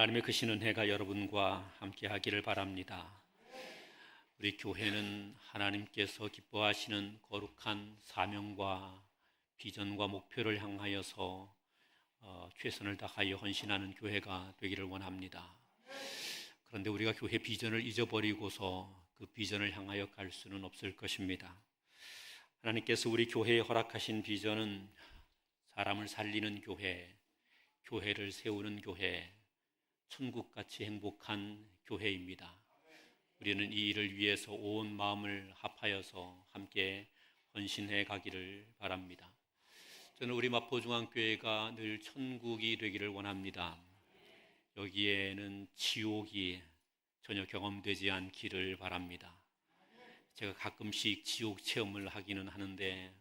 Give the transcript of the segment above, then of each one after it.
하나님의 크신 은혜가 여러분과 함께 하기를 바랍니다. 우리 교회는 하나님께서 기뻐하시는 거룩한 사명과 비전과 목표를 향하여서 최선을 다하여 헌신하는 교회가 되기를 원합니다. 그런데 우리가 교회 비전을 잊어버리고서 그 비전을 향하여 갈 수는 없을 것입니다. 하나님께서 우리 교회에 허락하신 비전은 사람을 살리는 교회, 교회를 세우는 교회, 천국같이 행복한 교회입니다. 우리는 이 일을 위해서 온 마음을 합하여서 함께 헌신해 가기를 바랍니다. 저는 우리 마포중앙교회가 늘 천국이 되기를 원합니다. 여기에는 지옥이 전혀 경험되지 않기를 바랍니다. 제가 가끔씩 지옥 체험을 하기는 하는데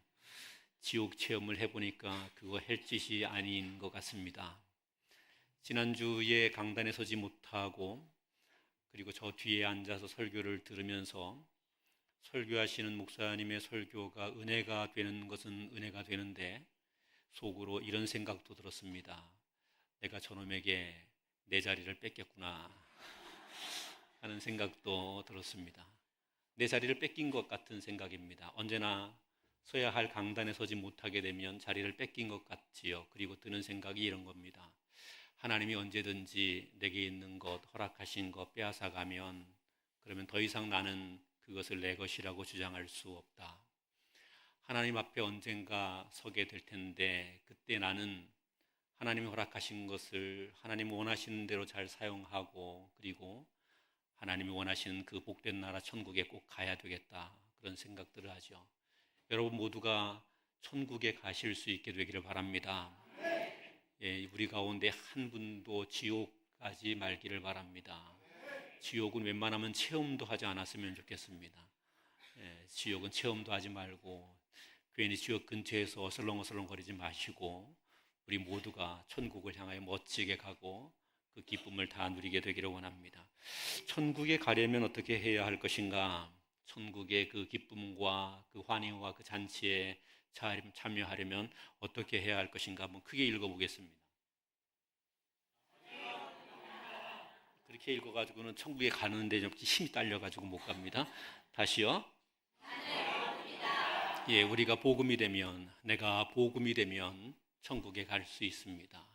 지옥 체험을 해보니까 그거 할 짓이 아닌 것 같습니다. 지난주에 강단에 서지 못하고 그리고 저 뒤에 앉아서 설교를 들으면서 설교하시는 목사님의 설교가 은혜가 되는 것은 은혜가 되는데 속으로 이런 생각도 들었습니다. 내가 저놈에게 내 자리를 뺏겼구나 하는 생각도 들었습니다. 내 자리를 뺏긴 것 같은 생각입니다. 언제나 서야 할 강단에 서지 못하게 되면 자리를 뺏긴 것 같지요. 그리고 드는 생각이 이런 겁니다. 하나님이 언제든지 내게 있는 것, 허락하신 것 빼앗아가면 그러면 더 이상 나는 그것을 내 것이라고 주장할 수 없다. 하나님 앞에 언젠가 서게 될 텐데 그때 나는 하나님이 허락하신 것을 하나님 원하시는 대로 잘 사용하고 그리고 하나님이 원하시는 그 복된 나라 천국에 꼭 가야 되겠다. 그런 생각들을 하죠. 여러분 모두가 천국에 가실 수 있게 되기를 바랍니다. 우리 가운데 한 분도 지옥 가지 말기를 바랍니다. 지옥은 웬만하면 체험도 하지 않았으면 좋겠습니다. 지옥은 체험도 하지 말고 괜히 지옥 근처에서 어슬렁어슬렁 거리지 마시고 우리 모두가 천국을 향하여 멋지게 가고 그 기쁨을 다 누리게 되기를 원합니다. 천국에 가려면 어떻게 해야 할 것인가? 천국의 그 기쁨과 그 환희와 그 잔치에 참여하려면 어떻게 해야 할 것인가 한번 크게 읽어보겠습니다. 그렇게 읽어가지고는 천국에 가는데 좀 힘이 딸려가지고 못 갑니다. 다시요. 우리가 복음이 되면 내가 복음이 되면 천국에 갈 수 있습니다.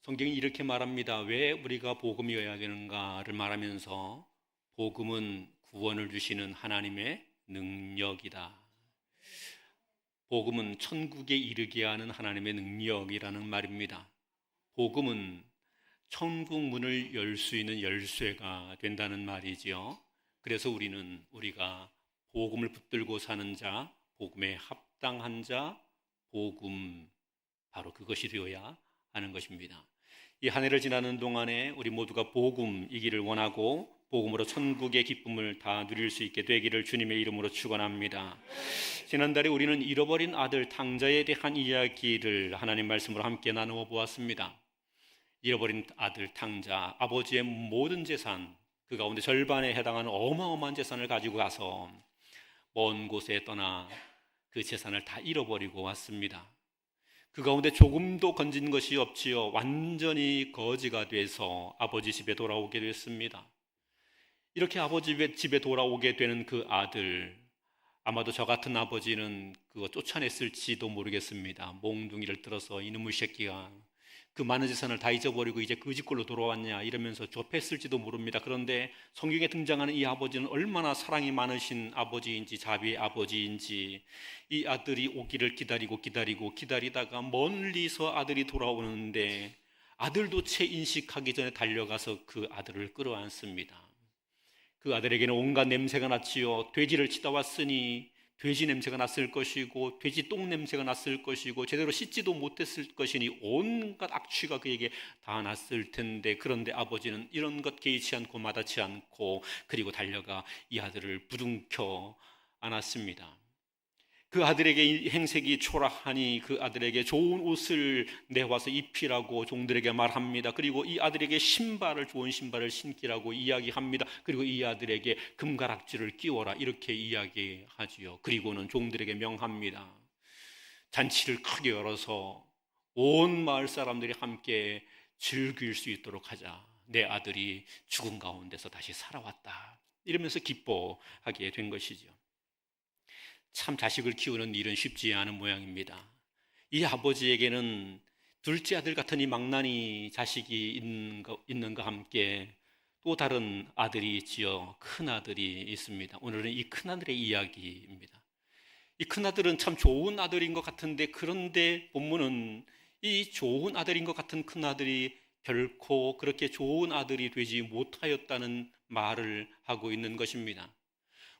성경이 이렇게 말합니다. 왜 우리가 복음이어야 되는가를 말하면서 복음은 구원을 주시는 하나님의 능력이다. 복음은 천국에 이르게 하는 하나님의 능력이라는 말입니다. 복음은 천국 문을 열 수 있는 열쇠가 된다는 말이지요. 그래서 우리가 복음을 붙들고 사는 자, 복음에 합당한 자, 복음 바로 그것이 되어야 하는 것입니다. 이 한 해를 지나는 동안에 우리 모두가 복음이기를 원하고 복음으로 천국의 기쁨을 다 누릴 수 있게 되기를 주님의 이름으로 축원합니다. 지난달에 우리는 잃어버린 아들 탕자에 대한 이야기를 하나님 말씀으로 함께 나누어 보았습니다. 잃어버린 아들 탕자, 아버지의 모든 재산, 그 가운데 절반에 해당하는 어마어마한 재산을 가지고 가서 먼 곳에 떠나 그 재산을 다 잃어버리고 왔습니다. 그 가운데 조금도 건진 것이 없지요. 완전히 거지가 돼서 아버지 집에 돌아오게 됐습니다. 이렇게 아버지 집에 돌아오게 되는 그 아들, 아마도 저 같은 아버지는 그거 쫓아냈을지도 모르겠습니다. 몽둥이를 들어서 이놈의 새끼가 그 많은 재산을 다 잊어버리고 이제 그 집꼴로 돌아왔냐 이러면서 좁혔을지도 모릅니다. 그런데 성경에 등장하는 이 아버지는 얼마나 사랑이 많으신 아버지인지 자비의 아버지인지 이 아들이 오기를 기다리다가 멀리서 아들이 돌아오는데 아들도 채 인식하기 전에 달려가서 그 아들을 끌어안습니다. 그 아들에게는 온갖 냄새가 났지요. 돼지를 치다 왔으니 돼지 냄새가 났을 것이고 돼지 똥 냄새가 났을 것이고 제대로 씻지도 못했을 것이니 온갖 악취가 그에게 다 났을 텐데 그런데 아버지는 이런 것 개의치 않고 마다치 않고 그리고 달려가 이 아들을 부둥켜 안았습니다. 그 아들에게 이 행색이 초라하니 그 아들에게 좋은 옷을 내와서 입히라고 종들에게 말합니다. 그리고 이 아들에게 좋은 신발을 신기라고 이야기합니다. 그리고 이 아들에게 금가락지를 끼워라 이렇게 이야기하지요. 그리고는 종들에게 명합니다. 잔치를 크게 열어서 온 마을 사람들이 함께 즐길 수 있도록 하자. 내 아들이 죽은 가운데서 다시 살아왔다. 이러면서 기뻐하게 된 것이죠. 참 자식을 키우는 일은 쉽지 않은 모양입니다. 이 아버지에게는 둘째 아들 같은 이 망나니 자식이 있는 것과 함께 또 다른 아들이 있지요. 큰 아들이 있습니다. 오늘은 이 큰 아들의 이야기입니다. 이 큰 아들은 참 좋은 아들인 것 같은데, 그런데 본문은 이 좋은 아들인 것 같은 큰 아들이 결코 그렇게 좋은 아들이 되지 못하였다는 말을 하고 있는 것입니다.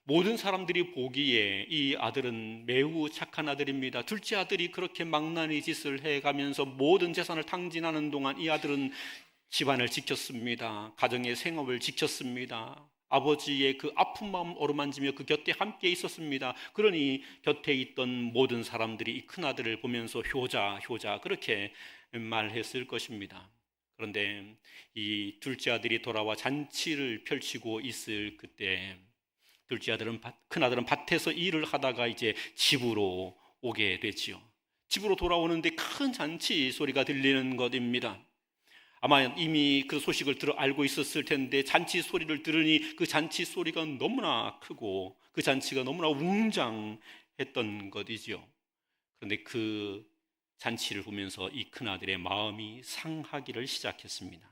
모든 사람들이 보기에 이 아들은 매우 착한 아들입니다. 둘째 아들이 그렇게 망나니 짓을 해가면서 모든 재산을 탕진하는 동안 이 아들은 집안을 지켰습니다. 가정의 생업을 지켰습니다. 아버지의 그 아픈 마음 어루만지며 그 곁에 함께 있었습니다. 그러니 곁에 있던 모든 사람들이 이 큰아들을 보면서 효자 그렇게 말했을 것입니다. 그런데 이 둘째 아들이 돌아와 잔치를 펼치고 있을 그때 큰아들은 밭에서 일을 하다가 이제 집으로 오게 되지요. 집으로 돌아오는데 큰 잔치 소리가 들리는 것입니다. 아마 이미 그 소식을 알고 있었을 텐데, 잔치 소리를 들으니 그 잔치 소리가 너무나 크고 그 잔치가 너무나 웅장했던 것이죠. 그런데 그 잔치를 보면서 이 큰아들의 마음이 상하기를 시작했습니다.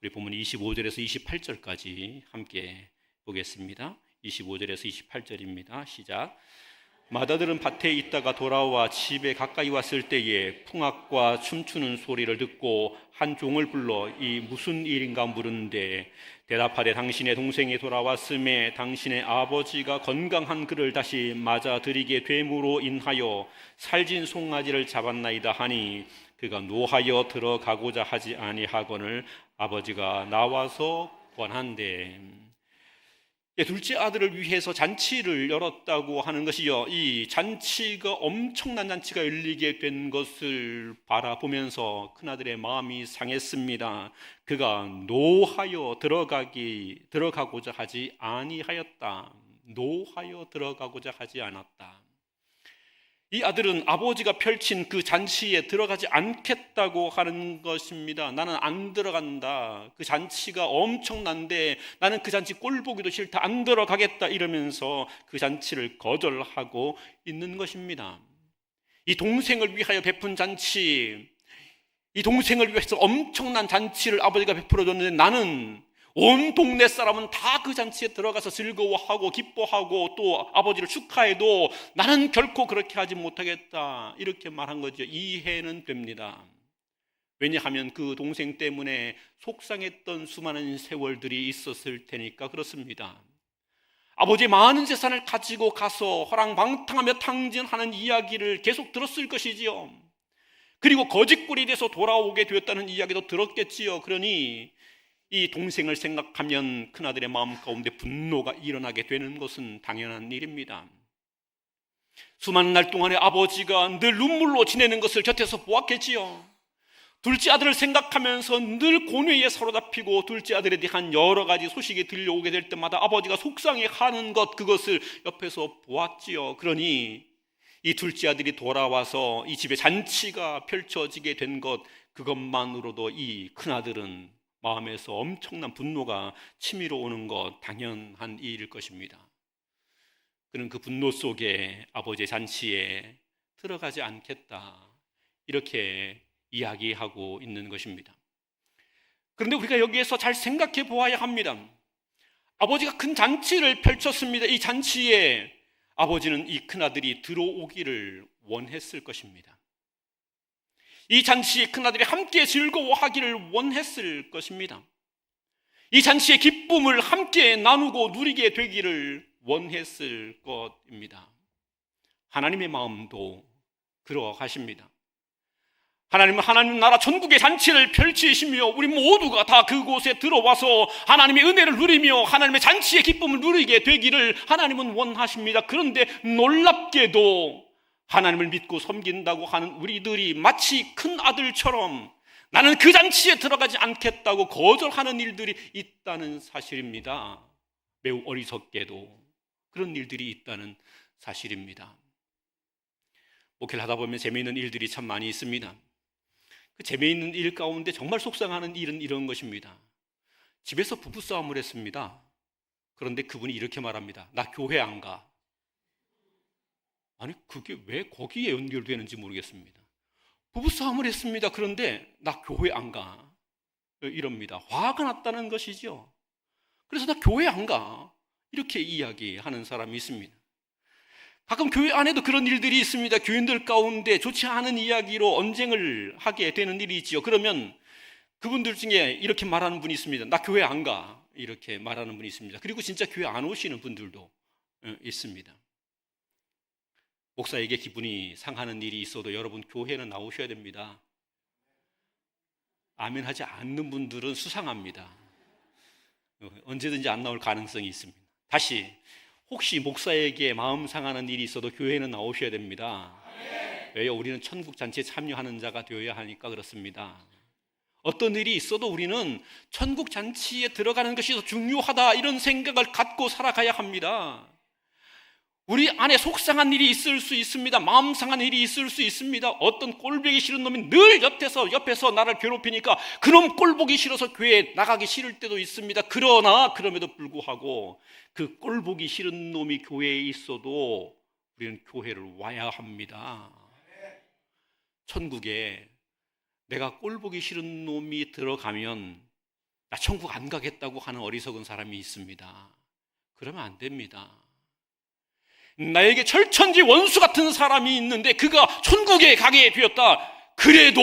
우리 본문 25절에서 28절까지 함께 보겠습니다. 25절에서 28절입니다. 시작. 맏아들은 밭에 있다가 돌아와 집에 가까이 왔을 때에 풍악과 춤추는 소리를 듣고 한 종을 불러 이 무슨 일인가 물은데, 대답하되 당신의 동생이 돌아왔음에 당신의 아버지가 건강한 그를 다시 맞아들이게 됨으로 인하여 살진 송아지를 잡았나이다 하니, 그가 노하여 들어가고자 하지 아니하거늘 아버지가 나와서 권한대. 둘째 아들을 위해서 잔치를 열었다고 하는 것이요, 이 잔치가 엄청난 잔치가 열리게 된 것을 바라보면서 큰아들의 마음이 상했습니다. 그가 노하여 들어가고자 하지 아니하였다. 노하여 들어가고자 하지 않았다. 이 아들은 아버지가 펼친 그 잔치에 들어가지 않겠다고 하는 것입니다. 나는 안 들어간다. 그 잔치가 엄청난데 나는 그 잔치 꼴 보기도 싫다. 안 들어가겠다. 이러면서 그 잔치를 거절하고 있는 것입니다. 이 동생을 위하여 베푼 잔치, 이 동생을 위해서 엄청난 잔치를 아버지가 베풀어 줬는데, 나는 온 동네 사람은 다 그 잔치에 들어가서 즐거워하고 기뻐하고 또 아버지를 축하해도 나는 결코 그렇게 하지 못하겠다, 이렇게 말한 거죠. 이해는 됩니다. 왜냐하면 그 동생 때문에 속상했던 수많은 세월들이 있었을 테니까 그렇습니다. 아버지의 많은 재산을 가지고 가서 허랑방탕하며 탕진하는 이야기를 계속 들었을 것이지요. 그리고 거짓골이 돼서 돌아오게 되었다는 이야기도 들었겠지요. 그러니 이 동생을 생각하면 큰아들의 마음 가운데 분노가 일어나게 되는 것은 당연한 일입니다. 수많은 날 동안에 아버지가 늘 눈물로 지내는 것을 곁에서 보았겠지요. 둘째 아들을 생각하면서 늘 고뇌에 사로잡히고 둘째 아들에 대한 여러 가지 소식이 들려오게 될 때마다 아버지가 속상해하는 것, 그것을 옆에서 보았지요. 그러니 이 둘째 아들이 돌아와서 이 집에 잔치가 펼쳐지게 된 것, 그것만으로도 이 큰아들은 마음에서 엄청난 분노가 치밀어 오는 것 당연한 일일 것입니다. 그는 그 분노 속에 아버지의 잔치에 들어가지 않겠다, 이렇게 이야기하고 있는 것입니다. 그런데 우리가 여기에서 잘 생각해 보아야 합니다. 아버지가 큰 잔치를 펼쳤습니다. 이 잔치에 아버지는 이 큰아들이 들어오기를 원했을 것입니다. 이 잔치에 큰아들이 함께 즐거워하기를 원했을 것입니다. 이 잔치의 기쁨을 함께 나누고 누리게 되기를 원했을 것입니다. 하나님의 마음도 그러하십니다. 하나님은 하나님 나라 천국의 잔치를 펼치시며 우리 모두가 다 그곳에 들어와서 하나님의 은혜를 누리며 하나님의 잔치의 기쁨을 누리게 되기를 하나님은 원하십니다. 그런데 놀랍게도 하나님을 믿고 섬긴다고 하는 우리들이 마치 큰 아들처럼 나는 그 잔치에 들어가지 않겠다고 거절하는 일들이 있다는 사실입니다. 매우 어리석게도 그런 일들이 있다는 사실입니다. 목회를 하다 보면 재미있는 일들이 참 많이 있습니다. 그 재미있는 일 가운데 정말 속상하는 일은 이런 것입니다. 집에서 부부싸움을 했습니다. 그런데 그분이 이렇게 말합니다. 나 교회 안 가. 아니, 그게 왜 거기에 연결되는지 모르겠습니다. 부부싸움을 했습니다. 그런데 나 교회 안 가. 이럽니다. 화가 났다는 것이죠. 그래서 나 교회 안 가. 이렇게 이야기하는 사람이 있습니다. 가끔 교회 안에도 그런 일들이 있습니다. 교인들 가운데 좋지 않은 이야기로 언쟁을 하게 되는 일이 있지요. 그러면 그분들 중에 이렇게 말하는 분이 있습니다. 나 교회 안 가. 이렇게 말하는 분이 있습니다. 그리고 진짜 교회 안 오시는 분들도 있습니다. 목사에게 기분이 상하는 일이 있어도 여러분 교회는 나오셔야 됩니다. 아멘 하지 않는 분들은 수상합니다. 언제든지 안 나올 가능성이 있습니다. 다시, 혹시 목사에게 마음 상하는 일이 있어도 교회는 나오셔야 됩니다. 왜요? 우리는 천국 잔치에 참여하는 자가 되어야 하니까 그렇습니다. 어떤 일이 있어도 우리는 천국 잔치에 들어가는 것이 더 중요하다, 이런 생각을 갖고 살아가야 합니다. 우리 안에 속상한 일이 있을 수 있습니다. 마음 상한 일이 있을 수 있습니다. 어떤 꼴보기 싫은 놈이 늘 옆에서 나를 괴롭히니까 그놈 꼴보기 싫어서 교회에 나가기 싫을 때도 있습니다. 그러나 그럼에도 불구하고 그 꼴보기 싫은 놈이 교회에 있어도 우리는 교회를 와야 합니다. 천국에 내가 꼴보기 싫은 놈이 들어가면 나 천국 안 가겠다고 하는 어리석은 사람이 있습니다. 그러면 안 됩니다. 나에게 철천지 원수 같은 사람이 있는데 그가 천국에 가게 되었다. 그래도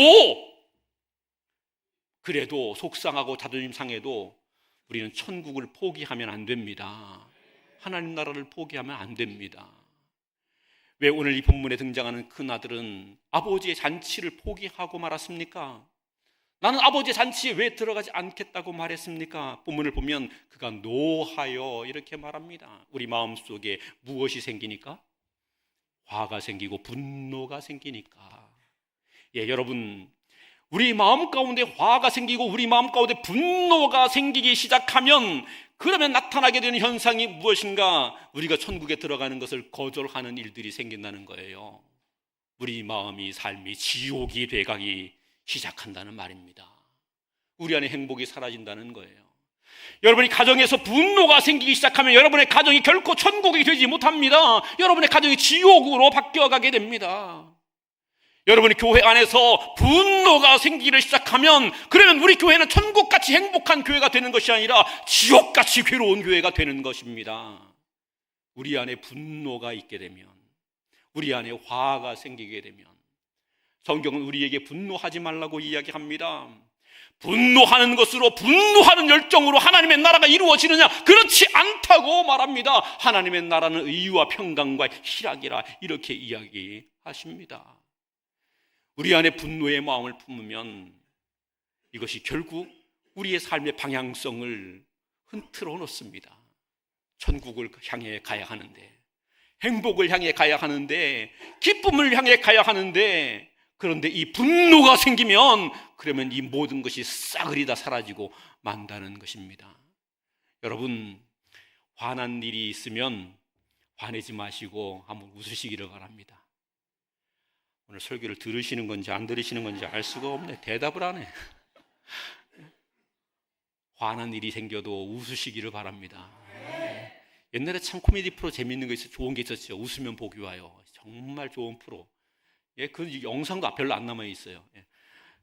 속상하고 자존심 상해도 우리는 천국을 포기하면 안 됩니다. 하나님 나라를 포기하면 안 됩니다. 왜 오늘 이 본문에 등장하는 큰 아들은 아버지의 잔치를 포기하고 말았습니까? 나는 아버지의 잔치에 왜 들어가지 않겠다고 말했습니까? 본문을 보면 그가 노하여 이렇게 말합니다. 우리 마음속에 무엇이 생기니까? 화가 생기고 분노가 생기니까. 여러분, 우리 마음 가운데 화가 생기고 우리 마음 가운데 분노가 생기기 시작하면 그러면 나타나게 되는 현상이 무엇인가? 우리가 천국에 들어가는 것을 거절하는 일들이 생긴다는 거예요. 우리 마음이 삶이 지옥이 돼가기 시작한다는 말입니다. 우리 안에 행복이 사라진다는 거예요. 여러분이 가정에서 분노가 생기기 시작하면 여러분의 가정이 결코 천국이 되지 못합니다. 여러분의 가정이 지옥으로 바뀌어가게 됩니다. 여러분이 교회 안에서 분노가 생기기 시작하면 그러면 우리 교회는 천국같이 행복한 교회가 되는 것이 아니라 지옥같이 괴로운 교회가 되는 것입니다. 우리 안에 분노가 있게 되면, 우리 안에 화가 생기게 되면, 성경은 우리에게 분노하지 말라고 이야기합니다. 분노하는 것으로, 분노하는 열정으로 하나님의 나라가 이루어지느냐? 그렇지 않다고 말합니다. 하나님의 나라는 의와 평강과 희락이라 이렇게 이야기하십니다. 우리 안에 분노의 마음을 품으면 이것이 결국 우리의 삶의 방향성을 흔들어 놓습니다. 천국을 향해 가야 하는데, 행복을 향해 가야 하는데, 기쁨을 향해 가야 하는데, 그런데 이 분노가 생기면 그러면 이 모든 것이 싸그리 다 사라지고 만다는 것입니다. 여러분, 화난 일이 있으면 화내지 마시고 한번 웃으시기를 바랍니다. 오늘 설교를 들으시는 건지 안 들으시는 건지 알 수가 없네. 대답을 안 해. 화난 일이 생겨도 웃으시기를 바랍니다. 옛날에 참 코미디 프로 재밌는 거 있어요. 좋은 게 있었죠. 웃으면 복이 와요. 정말 좋은 프로. 그 영상도 별로 안 남아 있어요.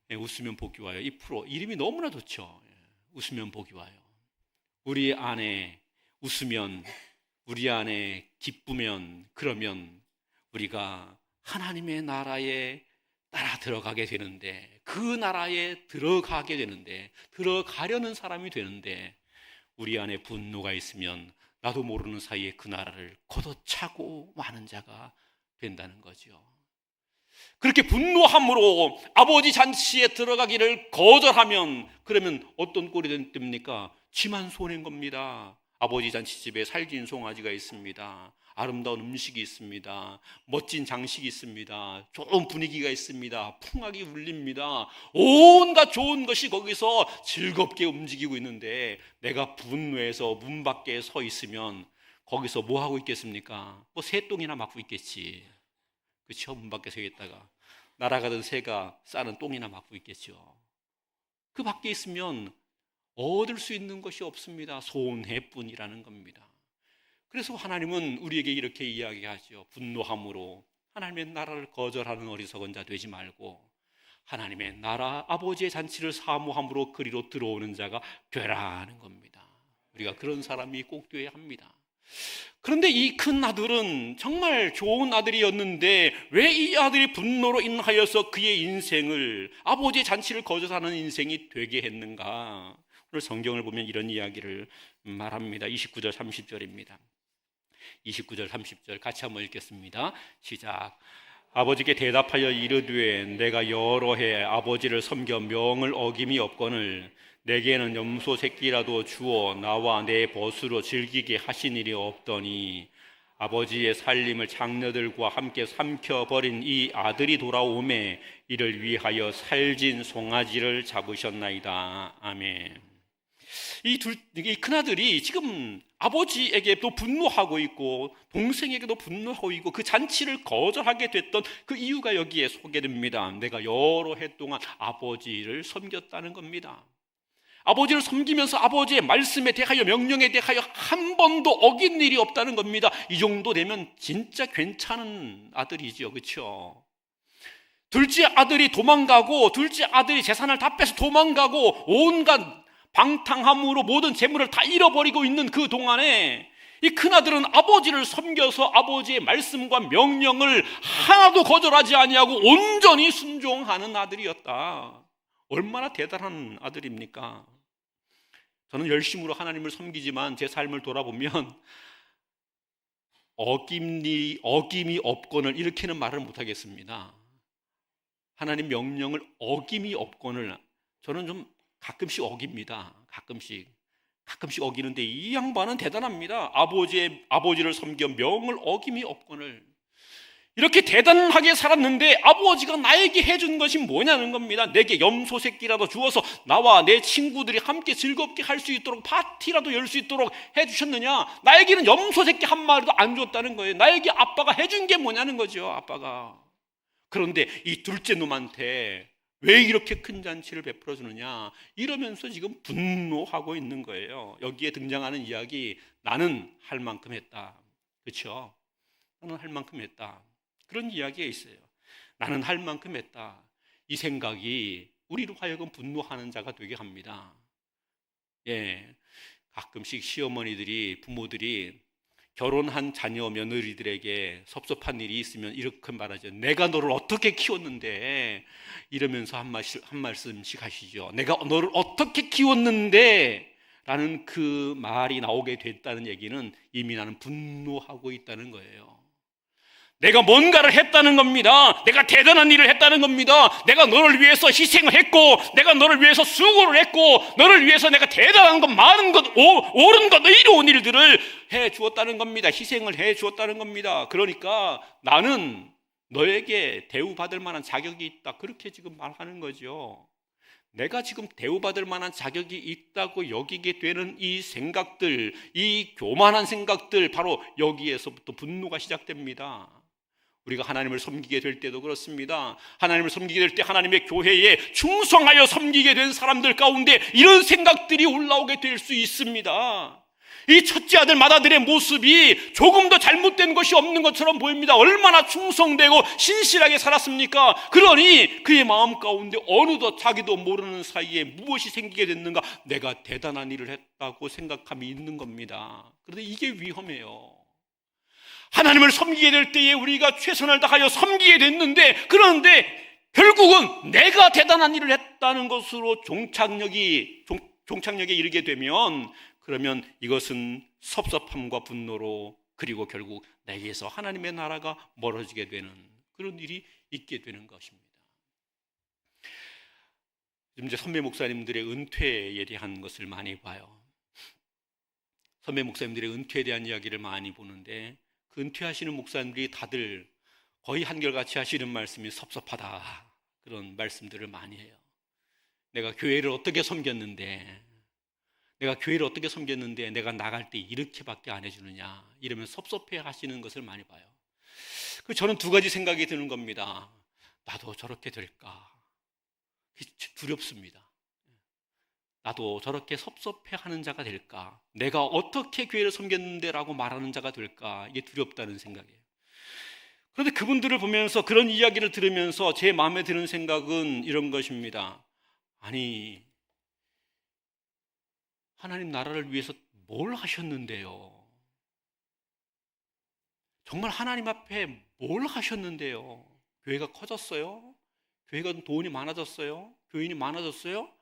웃으면 복이 와요. 이 프로 이름이 너무나 좋죠. 웃으면 복이 와요. 우리 안에 웃으면, 우리 안에 기쁘면, 그러면 우리가 하나님의 나라에 따라 들어가게 되는데, 그 나라에 들어가게 되는데, 들어가려는 사람이 되는데, 우리 안에 분노가 있으면 나도 모르는 사이에 그 나라를 걷어차고 마는 자가 된다는 거죠. 그렇게 분노함으로 아버지 잔치에 들어가기를 거절하면 그러면 어떤 꼴이 됩니까? 쥐만 손해인 겁니다. 아버지 잔치집에 살찐 송아지가 있습니다. 아름다운 음식이 있습니다. 멋진 장식이 있습니다. 좋은 분위기가 있습니다. 풍악이 울립니다. 온갖 좋은 것이 거기서 즐겁게 움직이고 있는데 내가 분노해서 문 밖에 서 있으면 거기서 뭐 하고 있겠습니까? 뭐 새똥이나 맞고 있겠지. 그렇죠? 문 밖에 서 있다가 날아가던 새가 싸는 똥이나 맞고 있겠죠. 그 밖에 있으면 얻을 수 있는 것이 없습니다. 손해뿐이라는 겁니다. 그래서 하나님은 우리에게 이렇게 이야기하죠. 분노함으로 하나님의 나라를 거절하는 어리석은 자 되지 말고 하나님의 나라 아버지의 잔치를 사모함으로 그리로 들어오는 자가 되라는 겁니다. 우리가 그런 사람이 꼭 되어야 합니다. 그런데 이 큰 아들은 정말 좋은 아들이었는데 왜 이 아들이 분노로 인하여서 그의 인생을, 아버지의 잔치를 거절하는 인생이 되게 했는가? 오늘 성경을 보면 이런 이야기를 말합니다. 29절 30절입니다 29절 30절 같이 한번 읽겠습니다. 시작. 아버지께 대답하여 이르되 내가 여러 해 아버지를 섬겨 명을 어김이 없거늘 내게는 염소 새끼라도 주어 나와 내 벗으로 즐기게 하신 일이 없더니 아버지의 살림을 장녀들과 함께 삼켜버린 이 아들이 돌아오매 이를 위하여 살진 송아지를 잡으셨나이다. 아멘. 이 큰아들이 지금 아버지에게도 분노하고 있고 동생에게도 분노하고 있고 그 잔치를 거절하게 됐던 그 이유가 여기에 소개됩니다. 내가 여러 해 동안 아버지를 섬겼다는 겁니다. 아버지를 섬기면서 아버지의 말씀에 대하여 명령에 대하여 한 번도 어긴 일이 없다는 겁니다. 이 정도 되면 진짜 괜찮은 아들이죠. 그렇죠? 둘째 아들이 도망가고 둘째 아들이 재산을 다 빼서 도망가고 온갖 방탕함으로 모든 재물을 다 잃어버리고 있는 그 동안에 이 큰아들은 아버지를 섬겨서 아버지의 말씀과 명령을 하나도 거절하지 아니하고 온전히 순종하는 아들이었다. 얼마나 대단한 아들입니까? 저는 열심으로 하나님을 섬기지만 제 삶을 돌아보면 어김이 없거늘 이렇게는 말을 못하겠습니다. 하나님 명령을 어김이 없거늘 저는 좀 가끔씩 어깁니다. 가끔씩 어기는데 이 양반은 대단합니다. 아버지를 섬겨 명을 어김이 없거늘 이렇게 대단하게 살았는데 아버지가 나에게 해준 것이 뭐냐는 겁니다. 내게 염소 새끼라도 주어서 나와 내 친구들이 함께 즐겁게 할 수 있도록 파티라도 열 수 있도록 해주셨느냐? 나에게는 염소 새끼 한 마리도 안 줬다는 거예요. 나에게 아빠가 해준 게 뭐냐는 거죠. 아빠가. 그런데 이 둘째 놈한테 왜 이렇게 큰 잔치를 베풀어 주느냐 이러면서 지금 분노하고 있는 거예요. 여기에 등장하는 이야기 나는 할 만큼 했다. 그렇죠? 나는 할 만큼 했다. 그런 이야기가 있어요. 나는 할 만큼 했다. 이 생각이 우리로 하여금 분노하는 자가 되게 합니다. 예, 가끔씩 시어머니들이 부모들이 결혼한 자녀 며느리들에게 섭섭한 일이 있으면 이렇게 말하죠. 내가 너를 어떻게 키웠는데 이러면서 한 말씀씩 하시죠. 내가 너를 어떻게 키웠는데 라는 그 말이 나오게 됐다는 얘기는 이미 나는 분노하고 있다는 거예요. 내가 뭔가를 했다는 겁니다. 내가 대단한 일을 했다는 겁니다. 내가 너를 위해서 희생을 했고 내가 너를 위해서 수고를 했고 너를 위해서 내가 대단한 것, 많은 것, 옳은 것, 이로운 일들을 해 주었다는 겁니다. 희생을 해 주었다는 겁니다. 그러니까 나는 너에게 대우받을 만한 자격이 있다. 그렇게 지금 말하는 거죠. 내가 지금 대우받을 만한 자격이 있다고 여기게 되는 이 생각들, 이 교만한 생각들, 바로 여기에서부터 분노가 시작됩니다. 우리가 하나님을 섬기게 될 때도 그렇습니다. 하나님을 섬기게 될 때 하나님의 교회에 충성하여 섬기게 된 사람들 가운데 이런 생각들이 올라오게 될 수 있습니다. 이 첫째 아들 맏아들의 모습이 조금 더 잘못된 것이 없는 것처럼 보입니다. 얼마나 충성되고 신실하게 살았습니까? 그러니 그의 마음 가운데 어느덧 자기도 모르는 사이에 무엇이 생기게 됐는가? 내가 대단한 일을 했다고 생각함이 있는 겁니다. 그런데 이게 위험해요. 하나님을 섬기게 될 때에 우리가 최선을 다하여 섬기게 됐는데 그런데 결국은 내가 대단한 일을 했다는 것으로 종착역에 이르게 되면 그러면 이것은 섭섭함과 분노로 그리고 결국 내게서 하나님의 나라가 멀어지게 되는 그런 일이 있게 되는 것입니다. 지금 이제 선배 목사님들의 은퇴에 대한 것을 많이 봐요. 선배 목사님들의 은퇴에 대한 이야기를 많이 보는데 그 은퇴하시는 목사님들이 다들 거의 한결같이 하시는 말씀이 섭섭하다 그런 말씀들을 많이 해요. 내가 교회를 어떻게 섬겼는데 내가 나갈 때 이렇게밖에 안 해주느냐 이러면 섭섭해 하시는 것을 많이 봐요. 저는 두 가지 생각이 드는 겁니다. 나도 저렇게 될까? 두렵습니다. 나도 저렇게 섭섭해하는 자가 될까? 내가 어떻게 교회를 섬겼는데 라고 말하는 자가 될까? 이게 두렵다는 생각이에요. 그런데 그분들을 보면서, 그런 이야기를 들으면서 제 마음에 드는 생각은 이런 것입니다. 아니, 하나님 나라를 위해서 뭘 하셨는데요? 정말 하나님 앞에 뭘 하셨는데요? 교회가 커졌어요? 교회가 돈이 많아졌어요? 교인이 많아졌어요?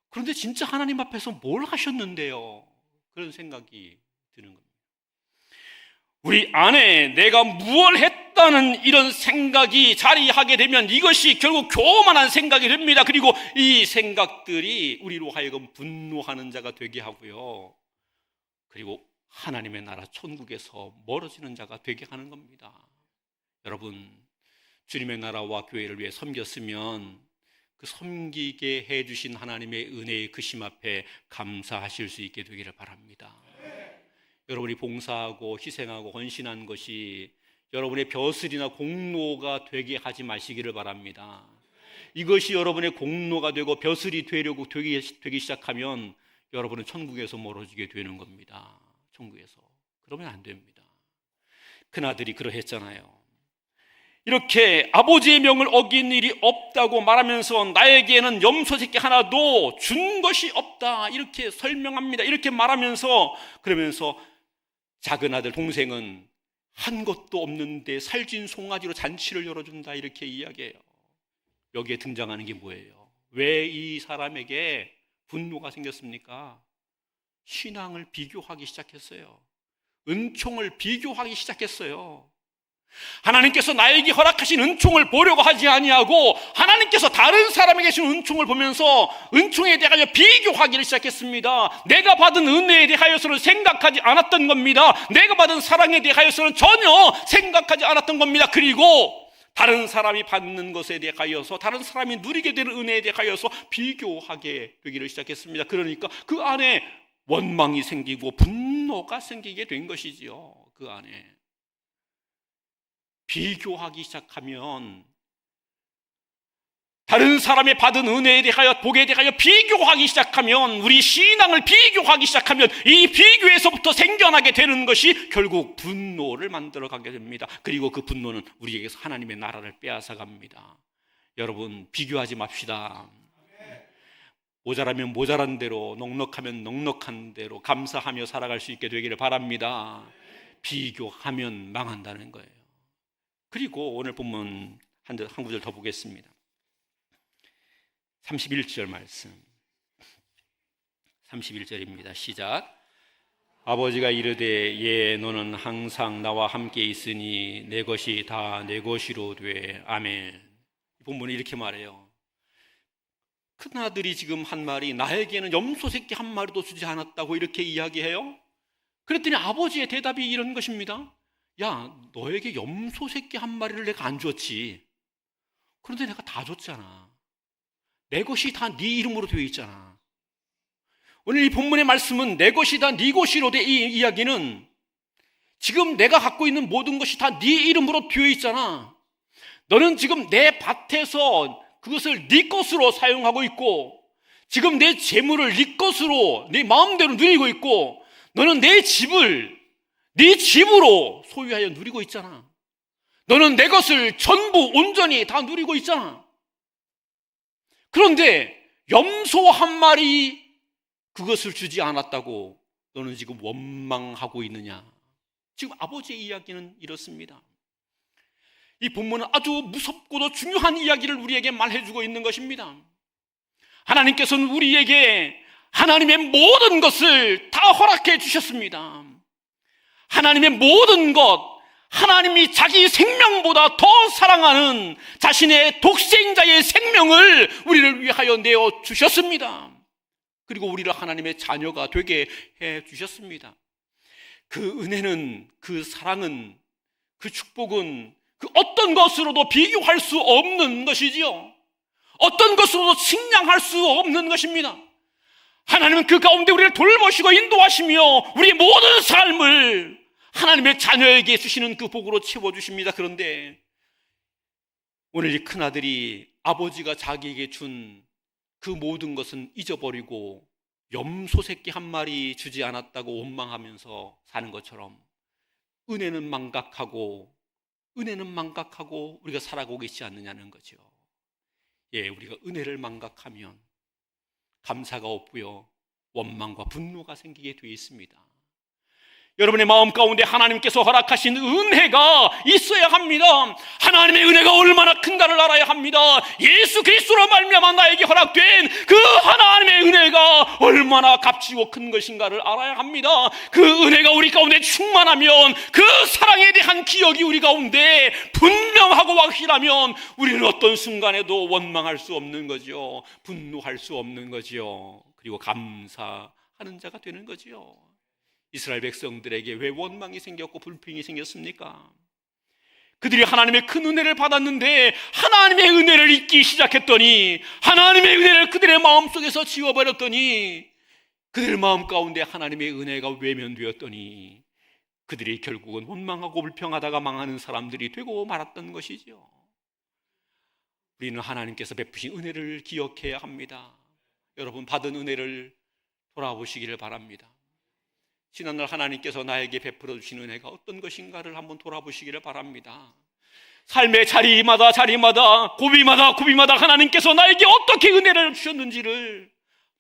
그런데 진짜 하나님 앞에서 뭘 하셨는데요? 그런 생각이 드는 겁니다. 우리 안에 내가 무엇을 했다는 이런 생각이 자리하게 되면 이것이 결국 교만한 생각이 됩니다. 그리고 이 생각들이 우리로 하여금 분노하는 자가 되게 하고요, 그리고 하나님의 나라 천국에서 멀어지는 자가 되게 하는 겁니다. 여러분, 주님의 나라와 교회를 위해 섬겼으면 그 섬기게 해주신 하나님의 은혜의 크심 앞에 감사하실 수 있게 되기를 바랍니다. 여러분이 봉사하고 희생하고 헌신한 것이 여러분의 벼슬이나 공로가 되게 하지 마시기를 바랍니다. 이것이 여러분의 공로가 되고 벼슬이 되기 시작하면 여러분은 천국에서 멀어지게 되는 겁니다. 천국에서. 그러면 안 됩니다. 큰아들이 그러했잖아요. 이렇게 아버지의 명을 어긴 일이 없다고 말하면서 나에게는 염소 새끼 하나도 준 것이 없다, 이렇게 설명합니다. 이렇게 말하면서, 그러면서 작은 아들 동생은 한 것도 없는데 살찐 송아지로 잔치를 열어준다, 이렇게 이야기해요. 여기에 등장하는 게 뭐예요? 왜 이 사람에게 분노가 생겼습니까? 신앙을 비교하기 시작했어요. 은총을 비교하기 시작했어요. 하나님께서 나에게 허락하신 은총을 보려고 하지 아니하고 하나님께서 다른 사람에게 주신 은총을 보면서 은총에 대하여 비교하기를 시작했습니다. 내가 받은 은혜에 대하여서는 생각하지 않았던 겁니다. 내가 받은 사랑에 대하여서는 전혀 생각하지 않았던 겁니다. 그리고 다른 사람이 받는 것에 대하여서, 다른 사람이 누리게 되는 은혜에 대하여서 비교하게 되기를 시작했습니다. 그러니까 그 안에 원망이 생기고 분노가 생기게 된 것이지요. 그 안에 비교하기 시작하면, 다른 사람이 받은 은혜에 대하여, 복에 대하여 비교하기 시작하면, 우리 신앙을 비교하기 시작하면 이 비교에서부터 생겨나게 되는 것이 결국 분노를 만들어가게 됩니다. 그리고 그 분노는 우리에게서 하나님의 나라를 빼앗아갑니다. 여러분, 비교하지 맙시다. 모자라면 모자란 대로, 넉넉하면 넉넉한 대로 감사하며 살아갈 수 있게 되기를 바랍니다. 비교하면 망한다는 거예요. 그리고 오늘 본문 한 구절 더 보겠습니다. 31절 말씀, 31절입니다. 시작. 아버지가 이르되 예, 너는 항상 나와 함께 있으니 내 것이 다 내 것이로 돼. 아멘. 본문이 이렇게 말해요. 큰아들이 지금 한 말이 나에게는 염소 새끼 한 마리도 주지 않았다고 이렇게 이야기해요. 그랬더니 아버지의 대답이 이런 것입니다. 야, 너에게 염소 새끼 한 마리를 내가 안 줬지. 그런데 내가 다 줬잖아. 내 것이 다 네 이름으로 되어 있잖아. 오늘 이 본문의 말씀은 내 것이 다 네 것이로 된 이 이야기는 지금 내가 갖고 있는 모든 것이 다 네 이름으로 되어 있잖아. 너는 지금 내 밭에서 그것을 네 것으로 사용하고 있고, 지금 내 재물을 네 것으로 네 마음대로 누리고 있고, 너는 내 집을 네 집으로 소유하여 누리고 있잖아. 너는 내 것을 전부 온전히 다 누리고 있잖아. 그런데 염소 한 마리 그것을 주지 않았다고 너는 지금 원망하고 있느냐? 지금 아버지의 이야기는 이렇습니다. 이 본문은 아주 무섭고도 중요한 이야기를 우리에게 말해주고 있는 것입니다. 하나님께서는 우리에게 하나님의 모든 것을 다 허락해 주셨습니다. 하나님의 모든 것, 하나님이 자기 생명보다 더 사랑하는 자신의 독생자의 생명을 우리를 위하여 내어 주셨습니다. 그리고 우리를 하나님의 자녀가 되게 해 주셨습니다. 그 은혜는, 그 사랑은, 그 축복은 그 어떤 것으로도 비교할 수 없는 것이지요. 어떤 것으로도 측량할 수 없는 것입니다. 하나님은 그 가운데 우리를 돌보시고 인도하시며 우리의 모든 삶을 하나님의 자녀에게 주시는 그 복으로 채워주십니다. 그런데 오늘 이 큰아들이 아버지가 자기에게 준 그 모든 것은 잊어버리고 염소 새끼 한 마리 주지 않았다고 원망하면서 사는 것처럼 은혜는 망각하고 우리가 살아가고 있지 않느냐는 거죠. 예, 우리가 은혜를 망각하면 감사가 없고요, 원망과 분노가 생기게 되어 있습니다. 여러분의 마음 가운데 하나님께서 허락하신 은혜가 있어야 합니다. 하나님의 은혜가 얼마나 큰가를 알아야 합니다. 예수 그리스도로 말미암아 나에게 허락된 그 하나님의 은혜가 얼마나 값지고 큰 것인가를 알아야 합니다. 그 은혜가 우리 가운데 충만하면, 그 사랑에 대한 기억이 우리 가운데 분명하고 확실하면 우리는 어떤 순간에도 원망할 수 없는 거죠. 분노할 수 없는 거죠. 그리고 감사하는 자가 되는 거죠. 이스라엘 백성들에게 왜 원망이 생겼고 불평이 생겼습니까? 그들이 하나님의 큰 은혜를 받았는데 하나님의 은혜를 잊기 시작했더니, 하나님의 은혜를 그들의 마음속에서 지워버렸더니, 그들 마음 가운데 하나님의 은혜가 외면되었더니 그들이 결국은 원망하고 불평하다가 망하는 사람들이 되고 말았던 것이죠. 우리는 하나님께서 베푸신 은혜를 기억해야 합니다. 여러분, 받은 은혜를 돌아보시기를 바랍니다. 지난날 하나님께서 나에게 베풀어 주신 은혜가 어떤 것인가를 한번 돌아보시기를 바랍니다. 삶의 자리마다 고비마다 하나님께서 나에게 어떻게 은혜를 주셨는지를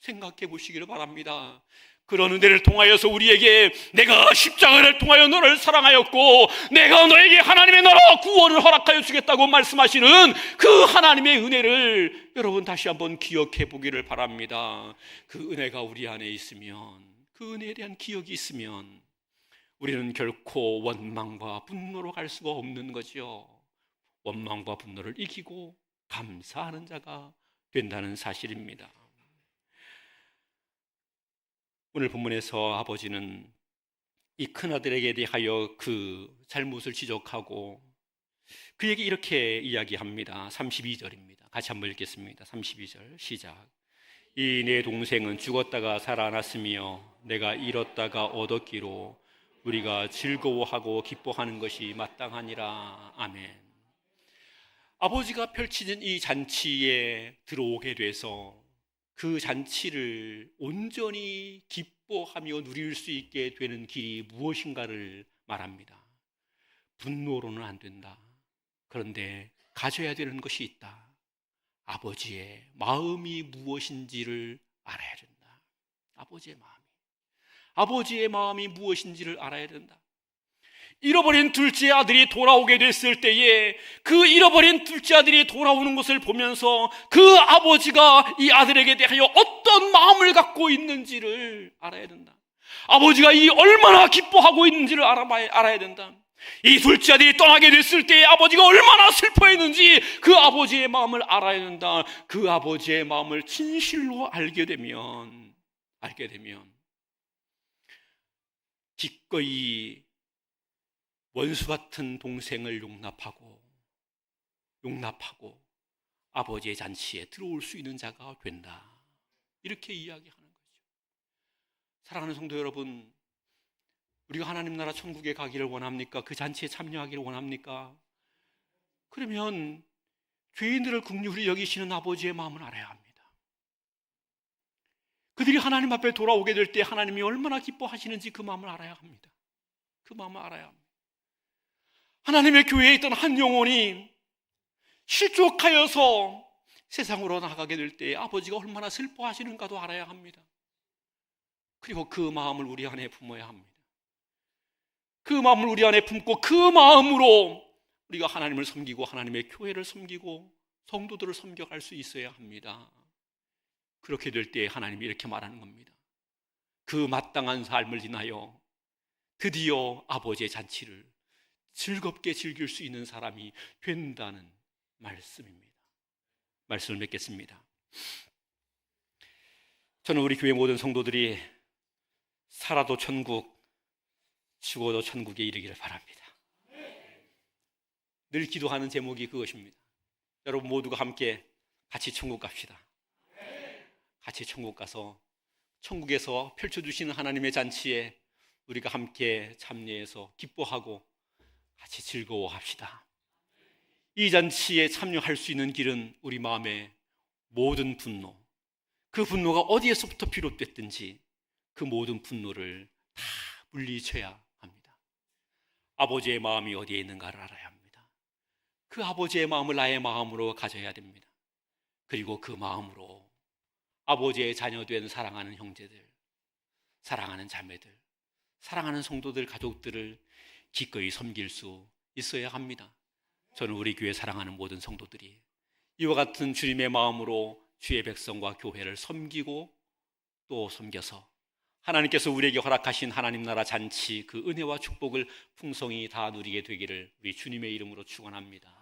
생각해 보시기를 바랍니다. 그런 은혜를 통하여서 우리에게 내가 십자가를 통하여 너를 사랑하였고 내가 너에게 하나님의 나라 구원을 허락하여 주겠다고 말씀하시는 그 하나님의 은혜를 여러분 다시 한번 기억해 보기를 바랍니다. 그 은혜가 우리 안에 있으면, 그 은혜에 대한 기억이 있으면 우리는 결코 원망과 분노로 갈 수가 없는 거죠. 원망과 분노를 이기고 감사하는 자가 된다는 사실입니다. 오늘 본문에서 아버지는 이 큰아들에게 대하여 그 잘못을 지적하고 그에게 이렇게 이야기합니다. 32절입니다. 같이 한번 읽겠습니다. 32절 시작. 이 내 동생은 죽었다가 살아났으며 내가 잃었다가 얻었기로 우리가 즐거워하고 기뻐하는 것이 마땅하니라. 아멘. 아버지가 펼치는 이 잔치에 들어오게 돼서 그 잔치를 온전히 기뻐하며 누릴 수 있게 되는 길이 무엇인가를 말합니다. 분노로는 안 된다. 그런데 가져야 되는 것이 있다. 아버지의 마음이 무엇인지를 알아야 된다. 아버지의 마음이 무엇인지를 알아야 된다. 잃어버린 둘째 아들이 돌아오게 됐을 때에 그 잃어버린 둘째 아들이 돌아오는 것을 보면서 그 아버지가 이 아들에게 대하여 어떤 마음을 갖고 있는지를 알아야 된다. 아버지가 이 얼마나 기뻐하고 있는지를 알아야 된다. 이 둘째 아들이 떠나게 됐을 때에 아버지가 얼마나 슬퍼했는지 그 아버지의 마음을 알아야 된다. 그 아버지의 마음을 진실로 알게 되면 기꺼이 원수 같은 동생을 용납하고 아버지의 잔치에 들어올 수 있는 자가 된다. 이렇게 이야기하는 거죠. 사랑하는 성도 여러분, 우리가 하나님 나라 천국에 가기를 원합니까? 그 잔치에 참여하기를 원합니까? 그러면 죄인들을 긍휼히 여기시는 아버지의 마음을 알아야 합니다. 그들이 하나님 앞에 돌아오게 될 때 하나님이 얼마나 기뻐하시는지 그 마음을 알아야 합니다. 하나님의 교회에 있던 한 영혼이 실족하여서 세상으로 나가게 될 때 아버지가 얼마나 슬퍼하시는가도 알아야 합니다. 그리고 그 마음을 우리 안에 품어야 합니다. 그 마음을 우리 안에 품고 그 마음으로 우리가 하나님을 섬기고 하나님의 교회를 섬기고 성도들을 섬겨갈 수 있어야 합니다. 그렇게 될 때 하나님이 이렇게 말하는 겁니다. 그 마땅한 삶을 지나여 드디어 아버지의 잔치를 즐겁게 즐길 수 있는 사람이 된다는 말씀입니다. 말씀을 맺겠습니다. 저는 우리 교회 모든 성도들이 살아도 천국, 죽어도 천국에 이르기를 바랍니다. 늘 기도하는 제목이 그것입니다. 여러분 모두가 함께 같이 천국 갑시다. 같이 천국 가서 천국에서 펼쳐주시는 하나님의 잔치에 우리가 함께 참여해서 기뻐하고 같이 즐거워합시다. 이 잔치에 참여할 수 있는 길은 우리 마음의 모든 분노, 그 분노가 어디에서부터 비롯됐든지 그 모든 분노를 다 물리쳐야 합니다. 아버지의 마음이 어디에 있는가를 알아야 합니다. 그 아버지의 마음을 나의 마음으로 가져야 됩니다. 그리고 그 마음으로 아버지의 자녀된 사랑하는 형제들, 사랑하는 자매들, 사랑하는 성도들, 가족들을 기꺼이 섬길 수 있어야 합니다. 저는 우리 교회 사랑하는 모든 성도들이 이와 같은 주님의 마음으로 주의 백성과 교회를 섬기고 또 섬겨서 하나님께서 우리에게 허락하신 하나님 나라 잔치 그 은혜와 축복을 풍성히 다 누리게 되기를 우리 주님의 이름으로 축원합니다.